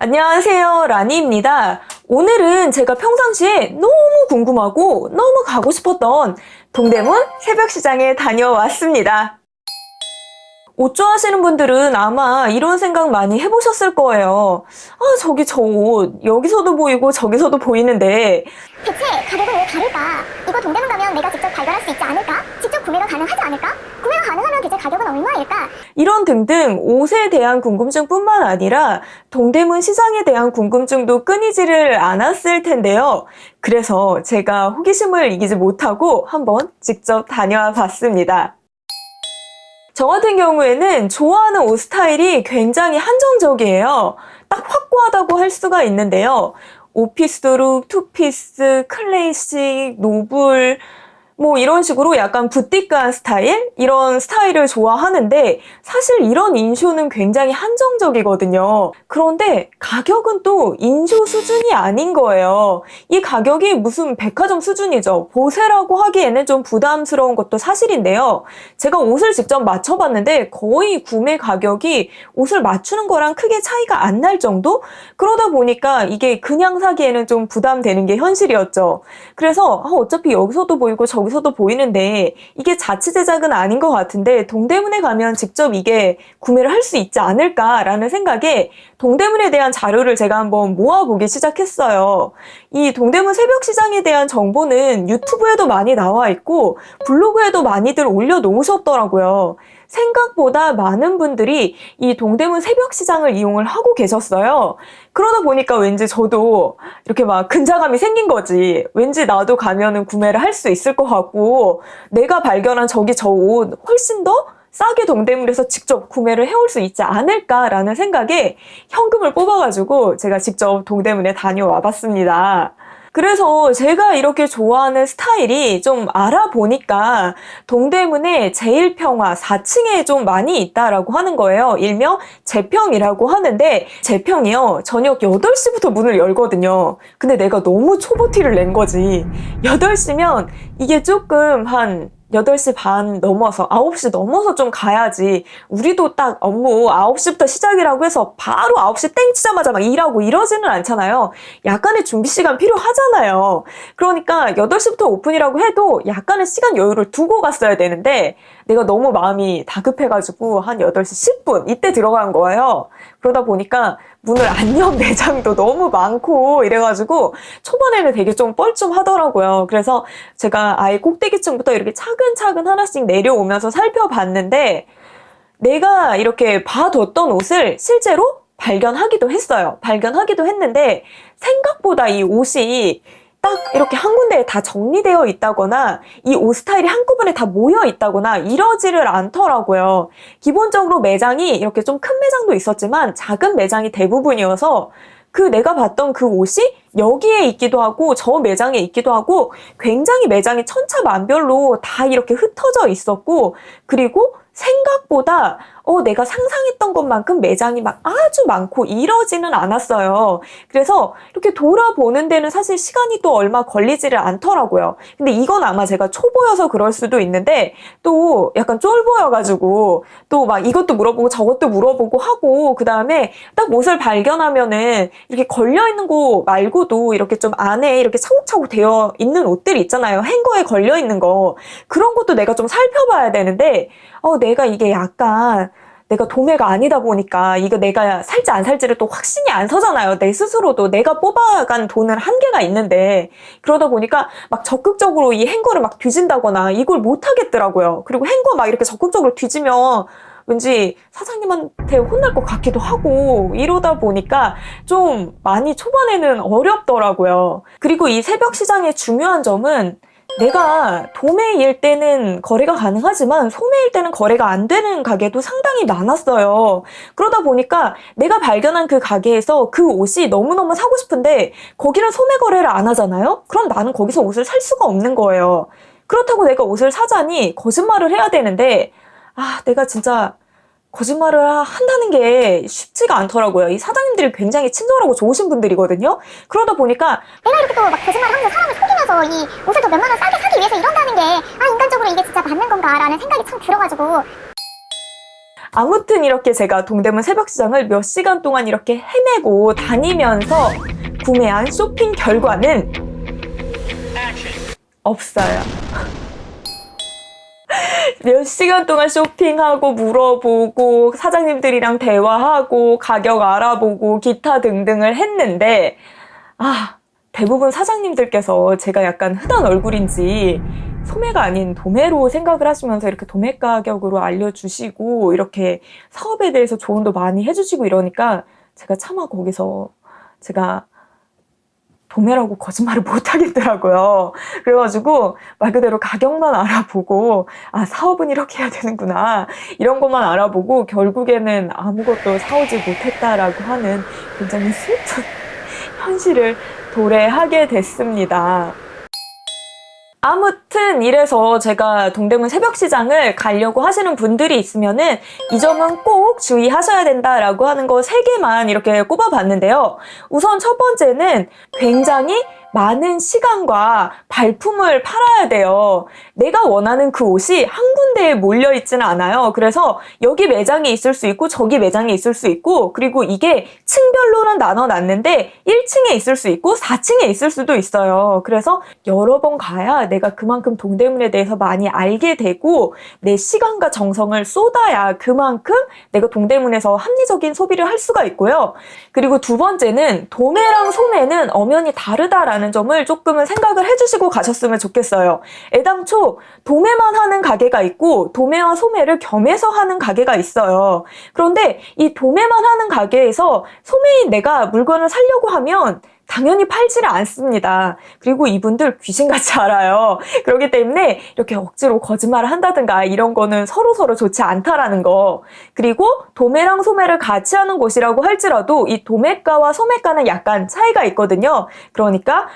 안녕하세요, 라니입니다. 오늘은 제가 평상시에 너무 궁금하고 너무 가고 싶었던 동대문 새벽시장에 다녀왔습니다. 옷 좋아하시는 분들은 아마 이런 생각 많이 해보셨을 거예요. 저기 저 옷 여기서도 보이고 저기서도 보이는데 대체 가격은 왜 다를까? 이거 동대문 가면 내가 직접 발견할 수 있지 않을까? 직접 구매가 가능하지 않을까? 구매가 가능하면 대체 가격은 얼마일까? 이런 등등 옷에 대한 궁금증뿐만 아니라 동대문 시장에 대한 궁금증도 끊이지를 않았을 텐데요. 그래서 제가 호기심을 이기지 못하고 한번 직접 다녀와 봤습니다. 저 같은 경우에는 좋아하는 옷 스타일이 굉장히 한정적이에요. 딱 확고하다고 할 수가 있는데요. 오피스룩, 투피스, 클래식, 노블 뭐 이런 식으로 약간 부티크한 스타일? 이런 스타일을 좋아하는데 사실 이런 인쇼는 굉장히 한정적이거든요. 그런데 가격은 또 인쇼 수준이 아닌 거예요. 이 가격이 무슨 백화점 수준이죠. 보세라고 하기에는 좀 부담스러운 것도 사실인데요. 제가 옷을 직접 맞춰봤는데 거의 구매 가격이 옷을 맞추는 거랑 크게 차이가 안 날 정도? 그러다 보니까 이게 그냥 사기에는 좀 부담되는 게 현실이었죠. 그래서 어차피 여기서도 보이고 저기서도 보이는데 이게 자체 제작은 아닌 것 같은데 동대문에 가면 직접 이게 구매를 할 수 있지 않을까라는 생각에 동대문에 대한 자료를 제가 한번 모아보기 시작했어요. 이 동대문 새벽시장에 대한 정보는 유튜브에도 많이 나와 있고 블로그에도 많이들 올려놓으셨더라고요. 생각보다 많은 분들이 이 동대문 새벽시장을 이용을 하고 계셨어요. 그러다 보니까 왠지 저도 이렇게 막 근자감이 생긴 거지. 왠지 나도 가면은 구매를 할 수 있을 것 같고 내가 발견한 저기 저 옷 훨씬 더 싸게 동대문에서 직접 구매를 해올 수 있지 않을까라는 생각에 현금을 뽑아가지고 제가 직접 동대문에 다녀와 봤습니다. 그래서 제가 이렇게 좋아하는 스타일이 좀 알아보니까 동대문에 제일평화 4층에 좀 많이 있다라고 하는 거예요. 일명 제평이라고 하는데 제평이요. 저녁 8시부터 문을 열거든요. 근데 내가 너무 초보티를 낸 거지. 8시면 이게 조금 한 8시 반 넘어서 9시 넘어서 좀 가야지. 우리도 딱 업무 9시부터 시작이라고 해서 바로 9시 땡 치자마자 막 일하고 이러지는 않잖아요. 약간의 준비 시간 필요하잖아요. 그러니까 8시부터 오픈이라고 해도 약간의 시간 여유를 두고 갔어야 되는데 내가 너무 마음이 다급해가지고 한 8시 10분 이때 들어간 거예요. 그러다 보니까 문을 안 연 매장도 너무 많고 이래가지고 초반에는 되게 좀 뻘쭘하더라고요. 그래서 제가 아예 꼭대기층부터 이렇게 차근차근 하나씩 내려오면서 살펴봤는데 내가 이렇게 봐뒀던 옷을 실제로 발견하기도 했어요. 발견하기도 했는데 생각보다 이 옷이 딱 이렇게 한 군데에 다 정리되어 있다거나 이 옷 스타일이 한꺼번에 다 모여 있다거나 이러지를 않더라고요. 기본적으로 매장이 이렇게 좀 큰 매장도 있었지만 작은 매장이 대부분이어서 내가 봤던 그 옷이 여기에 있기도 하고 저 매장에 있기도 하고 굉장히 매장이 천차만별로 다 이렇게 흩어져 있었고 그리고 생각보다 내가 상상했던 것만큼 매장이 막 아주 많고 이러지는 않았어요. 그래서 이렇게 돌아보는 데는 사실 시간이 또 얼마 걸리지를 않더라고요. 근데 이건 아마 제가 초보여서 그럴 수도 있는데 또 약간 쫄보여가지고 또 막 이것도 물어보고 저것도 물어보고 하고 그 다음에 딱 옷을 발견하면은 이렇게 걸려있는 거 말고도 이렇게 좀 안에 이렇게 차곡차곡 되어 있는 옷들이 있잖아요. 행거에 걸려있는 거. 그런 것도 내가 좀 살펴봐야 되는데 내가 이게 약간 내가 도매가 아니다 보니까 이거 내가 살지 안 살지를 또 확신이 안 서잖아요. 내 스스로도 내가 뽑아간 돈은 한계가 있는데 그러다 보니까 막 적극적으로 이 행거를 막 뒤진다거나 이걸 못 하겠더라고요. 그리고 행거 막 이렇게 적극적으로 뒤지면 왠지 사장님한테 혼날 것 같기도 하고 이러다 보니까 좀 많이 초반에는 어렵더라고요. 그리고 이 새벽 시장의 중요한 점은 내가 도매일 때는 거래가 가능하지만 소매일 때는 거래가 안 되는 가게도 상당히 많았어요. 그러다 보니까 내가 발견한 그 가게에서 그 옷이 너무너무 사고 싶은데 거기는 소매 거래를 안 하잖아요? 그럼 나는 거기서 옷을 살 수가 없는 거예요. 그렇다고 내가 옷을 사자니 거짓말을 해야 되는데 내가 진짜 거짓말을 한다는 게 쉽지가 않더라고요. 이 사장님들이 굉장히 친절하고 좋으신 분들이거든요. 그러다 보니까 내가 이렇게 또 막 거짓말을 하면서 사람을 속이면서 이 옷을 더 몇만 원 싸게 사기 위해서 이런다는 게 인간적으로 이게 진짜 맞는 건가 라는 생각이 참 들어가지고 아무튼 이렇게 제가 동대문 새벽시장을 몇 시간 동안 이렇게 헤매고 다니면서 구매한 쇼핑 결과는 없어요. 몇 시간 동안 쇼핑하고 물어보고 사장님들이랑 대화하고 가격 알아보고 기타 등등을 했는데 대부분 사장님들께서 제가 약간 흔한 얼굴인지 소매가 아닌 도매로 생각을 하시면서 이렇게 도매 가격으로 알려주시고 이렇게 사업에 대해서 조언도 많이 해주시고 이러니까 제가 차마 거기서 제가 도매라고 거짓말을 못 하겠더라고요. 그래가지고 말 그대로 가격만 알아보고 사업은 이렇게 해야 되는구나 이런 것만 알아보고 결국에는 아무것도 사오지 못했다라고 하는 굉장히 슬픈 현실을 도래하게 됐습니다. 아무튼 이래서 제가 동대문 새벽시장을 가려고 하시는 분들이 있으면은 이 점은 꼭 주의하셔야 된다라고 하는 거 3개만 이렇게 꼽아봤는데요. 우선 첫 번째는 굉장히 많은 시간과 발품을 팔아야 돼요. 내가 원하는 그 옷이 한 군데에 몰려 있지는 않아요. 그래서 여기 매장에 있을 수 있고 저기 매장에 있을 수 있고 그리고 이게 층별로는 나눠놨는데 1층에 있을 수 있고 4층에 있을 수도 있어요. 그래서 여러 번 가야 내가 그만큼 동대문에 대해서 많이 알게 되고 내 시간과 정성을 쏟아야 그만큼 내가 동대문에서 합리적인 소비를 할 수가 있고요. 그리고 두 번째는 도매랑 소매는 엄연히 다르다라는 점을 조금은 생각을 해주시고 가셨으면 좋겠어요. 애당초 도매만 하는 가게가 있고 도매와 소매를 겸해서 하는 가게가 있어요. 그런데 이 도매만 하는 가게에서 소매인 내가 물건을 사려고 하면 당연히 팔지를 않습니다. 그리고 이분들 귀신같이 알아요. 그렇기 때문에 이렇게 억지로 거짓말을 한다든가 이런 거는 서로서로 좋지 않다라는 거. 그리고 도매랑 소매를 같이 하는 곳이라고 할지라도 이 도매가와 소매가는 약간 차이가 있거든요. 그러니까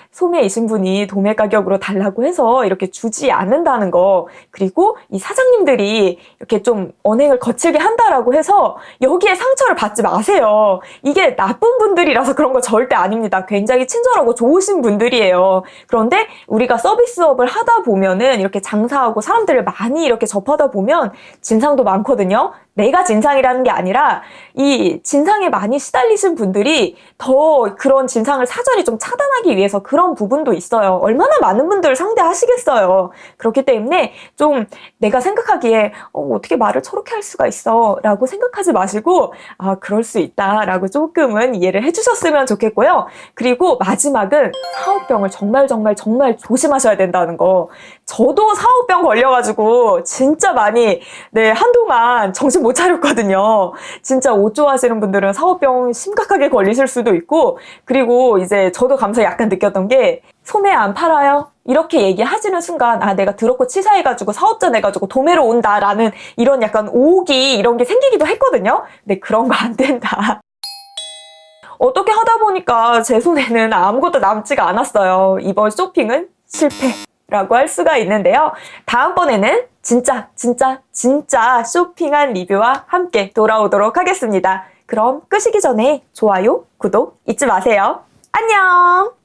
소매이신 분이 도매 가격으로 달라고 해서 이렇게 주지 않는다는 거. 그리고 이 사장님들이 이렇게 좀 언행을 거칠게 한다라고 해서 여기에 상처를 받지 마세요. 이게 나쁜 분들이라서 그런 거 절대 아닙니다. 굉장히 친절하고 좋으신 분들이에요. 그런데 우리가 서비스업을 하다 보면은 이렇게 장사하고 사람들을 많이 이렇게 접하다 보면 진상도 많거든요. 내가 진상이라는 게 아니라 이 진상에 많이 시달리신 분들이 더 그런 진상을 사전에 좀 차단하기 위해서 그런 부분도 있어요. 얼마나 많은 분들을 상대하시겠어요. 그렇기 때문에 좀 내가 생각하기에 어떻게 말을 저렇게 할 수가 있어 라고 생각하지 마시고 그럴 수 있다 라고 조금은 이해를 해주셨으면 좋겠고요. 그리고 마지막은 사업병을 정말 조심하셔야 된다는 거. 저도 사업병 걸려가지고 진짜 많이 한동안 정신 못 차렸거든요. 진짜 옷 좋아하시는 분들은 사업병 심각하게 걸리실 수도 있고 그리고 이제 저도 감사 약간 느꼈던 게 소매 안 팔아요? 이렇게 얘기하시는 순간 내가 더럽고 치사해가지고 사업자 내가지고 도매로 온다라는 이런 약간 오기 이런 게 생기기도 했거든요. 근데 그런 거 안 된다. 어떻게 하다 보니까 제 손에는 아무것도 남지가 않았어요. 이번 쇼핑은 실패라고 할 수가 있는데요. 다음번에는 진짜 쇼핑한 리뷰와 함께 돌아오도록 하겠습니다. 그럼 끄시기 전에 좋아요, 구독 잊지 마세요. 안녕!